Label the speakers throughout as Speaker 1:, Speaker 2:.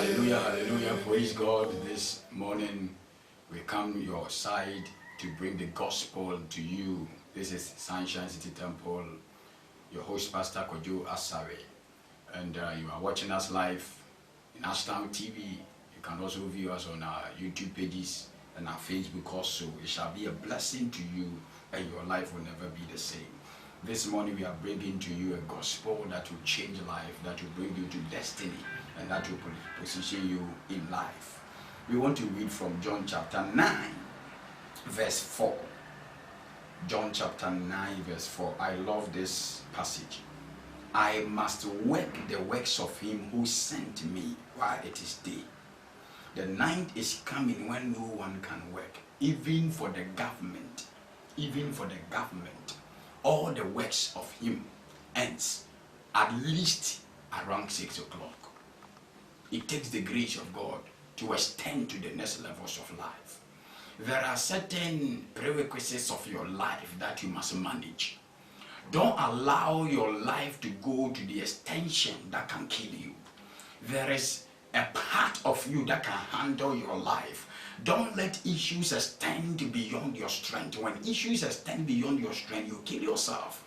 Speaker 1: Hallelujah, hallelujah. Praise God. This morning we come your side to bring the gospel to you. This is Sunshine City Temple, your host Pastor Kojo Asare. And you are watching us live in Ashtown TV. You can also view us on our YouTube pages and our Facebook also. It shall be a blessing to you and your life will never be the same. This morning we are bringing to you a gospel that will change life, that will bring you to destiny, and that will position you in life. We want to read from John chapter 9, verse 4. John chapter 9, verse 4. I love this passage. I must work the works of him who sent me while it is day. The night is coming when no one can work, even for the government. Even for the government. All the works of him ends at least around 6 o'clock. It takes the grace of God to extend to the next levels of life. There are certain prerequisites of your life that you must manage. Don't allow your life to go to the extension that can kill you. There is a part of you that can handle your life. Don't let issues extend beyond your strength. When issues extend beyond your strength, you kill yourself.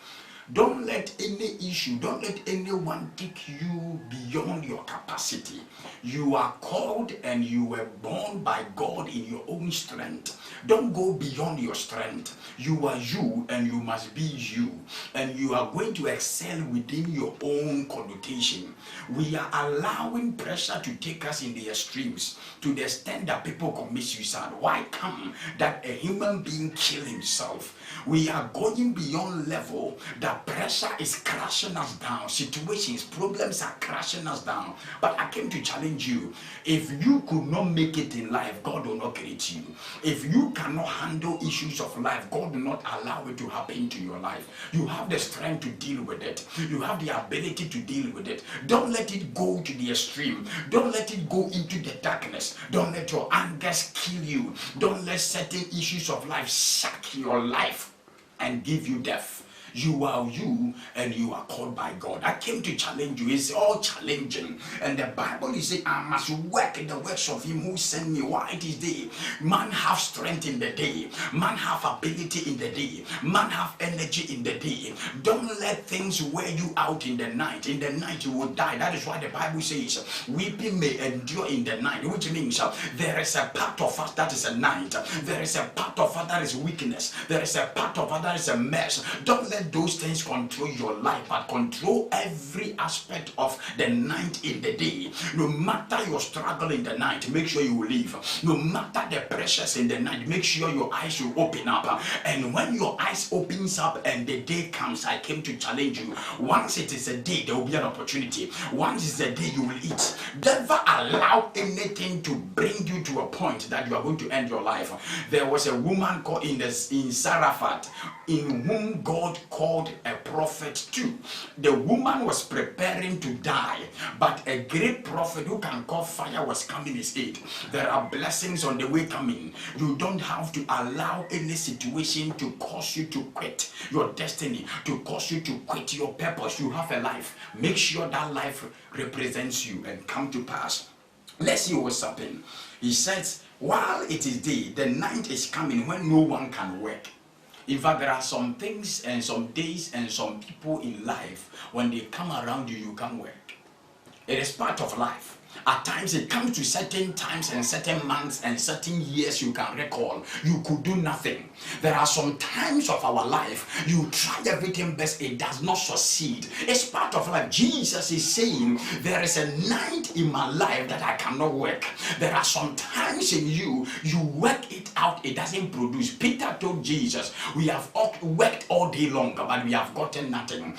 Speaker 1: Don't let any issue, don't let anyone take you beyond your capacity. You are called and you were born by God in your own strength. Don't go beyond your strength. You are you and you must be you. And you are going to excel within your own connotation. We are allowing pressure to take us in the extremes to the extent that people commit suicide. Why come that a human being kill himself? We are going beyond level that pressure is crashing us down. Situations, problems are crashing us down. But I came to challenge you. If you could not make it in life, God will not create you. If you cannot handle issues of life, God will not allow it to happen to your life. You have the strength to deal with it. You have the ability to deal with it. Don't let it go to the extreme. Don't let it go into the darkness. Don't let your angers kill you. Don't let certain issues of life suck your life and give you death. You are you and you are called by God. I came to challenge you. It's all challenging. And the Bible is saying, I must work in the works of him who sent me while it is day. Man have strength in the day. Man have ability in the day. Man have energy in the day. Don't let things wear you out in the night. In the night you will die. That is why the Bible says, weeping may endure in the night. Which means there is a part of us that is a night. There is a part of us that is weakness. There is a part of us that is a mess. Don't let those things control your life, but control every aspect of the night in the day. No matter your struggle in the night, make sure you will leave. No matter the pressures in the night, make sure your eyes will open up. And when your eyes opens up and the day comes, I came to challenge you. Once it is a day, there will be an opportunity. Once it's a day, you will eat. Never allow anything to bring you to a point that you are going to end your life. There was a woman called in Zarephath, in whom God called a prophet too. The woman was preparing to die, but a great prophet who can call fire was coming his aid. There are blessings on the way coming. You don't have to allow any situation to cause you to quit your destiny, to cause you to quit your purpose. You have a life. Make sure that life represents you and come to pass. Let's see what's happening. He says, while it is day, the night is coming when no one can work. In fact, there are some things and some days and some people in life, when they come around you, you can't work. It is part of life. At times it comes to certain times and certain months and certain years you can recall. You could do nothing. There are some times of our life, you try everything best, it does not succeed. It's part of life. Jesus is saying, there is a night in my life that I cannot work. There are some times in you, you work it out, it doesn't produce. Peter told Jesus, we have worked all day long, but we have gotten nothing.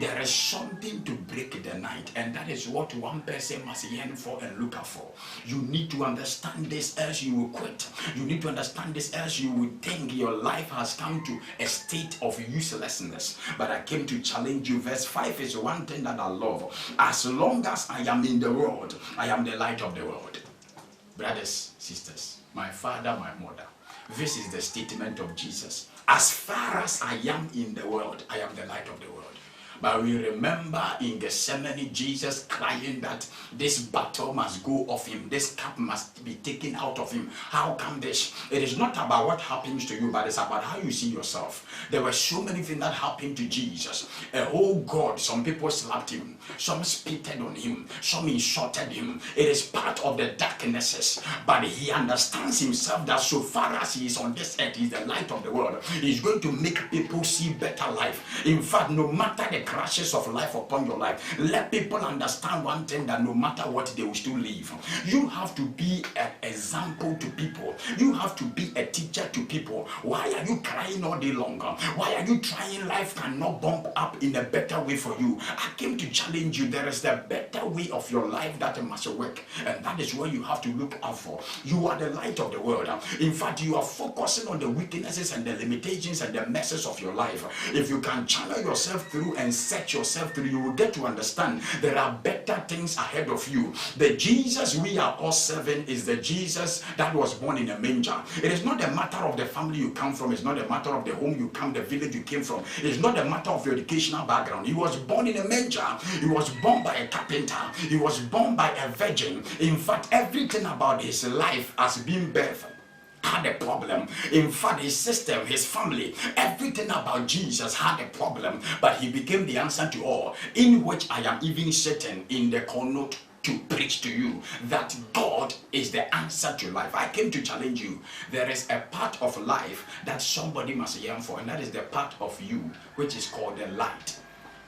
Speaker 1: There is something to break the night, and that is what one person must yearn for and look out for. You need to understand this, else you will quit. You need to understand this, else you will think your life has come to a state of uselessness. But I came to challenge you. Verse 5 is one thing that I love. As long as I am in the world, I am the light of the world. Brothers, sisters, my father, my mother, this is the statement of Jesus. As far as I am in the world, I am the light of the world. But we remember in Gethsemane, Jesus crying that this battle must go off him. This cup must be taken out of him. How come this? It is not about what happens to you, but it's about how you see yourself. There were so many things that happened to Jesus. Oh God, some people slapped him. Some spitted on him. Some insulted him. It is part of the darknesses. But he understands himself that so far as he is on this earth, he is the light of the world. He is going to make people see better life. In fact, no matter the crashes of life upon your life, let people understand one thing, that no matter what, they will still live. You have to be an example to people. You have to be a teacher to people. Why are you crying all day long? Why are you trying? Life cannot bump up in a better way for you. I came to challenge you. There is a better way of your life that must work, and that is what you have to look out for. You are the light of the world. In fact, you are focusing on the weaknesses and the limitations and the messes of your life. If you can channel yourself through and set yourself through, you will get to understand there are better things ahead of you. The Jesus we are all serving is the Jesus that was born in a manger. It is not a matter of the family you come from. It's not a matter of the home you come, the village you came from. It's not a matter of your educational background. He was born in a manger. He was born by a carpenter. He was born by a virgin. In fact, everything about his life has been birthed had a problem. In fact, his system, his family, everything about Jesus had a problem, but he became the answer to all, in which I am even sitting in the corner to preach to you that God is the answer to life. I came to challenge you. There is a part of life that somebody must yearn for, and that is the part of you which is called the light.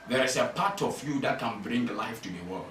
Speaker 1: There is a part of you that can bring life to the world.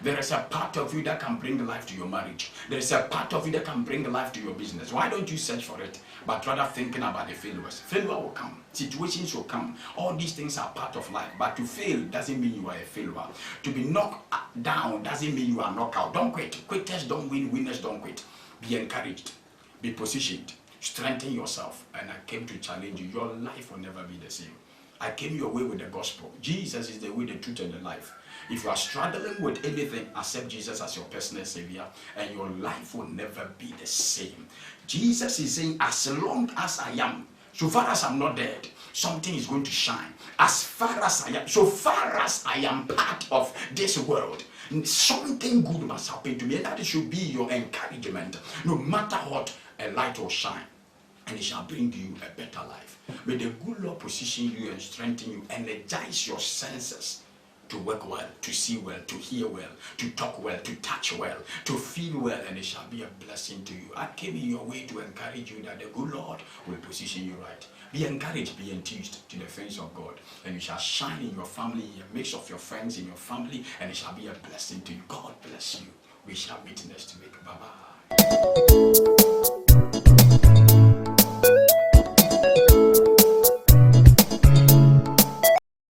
Speaker 1: There is a part of you that can bring life to your marriage. There is a part of you that can bring life to your business. Why don't you search for it, but rather thinking about the failures? Failure will come. Situations will come. All these things are part of life. But to fail doesn't mean you are a failure. To be knocked down doesn't mean you are knocked out. Don't quit. Quitters don't win. Winners don't quit. Be encouraged. Be positioned. Strengthen yourself. And I came to challenge you. Your life will never be the same. I came your way with the gospel. Jesus is the way, the truth, and the life. If you are struggling with anything, accept Jesus as your personal savior, and your life will never be the same. Jesus is saying, as long as I am, so far as I'm not dead, something is going to shine. As far as I am, so far as I am part of this world, something good must happen to me, and that should be your encouragement. No matter what, a light will shine, and it shall bring you a better life. May the good Lord position you and strengthen you, energize your senses to work well, to see well, to hear well, to talk well, to touch well, to feel well, and it shall be a blessing to you. I came in your way to encourage you that the good Lord will position you right. Be encouraged, be enthused to the things of God, and you shall shine in your family, in a mix of your friends, in your family, and it shall be a blessing to you. God bless you. We shall meet next week. Bye-bye.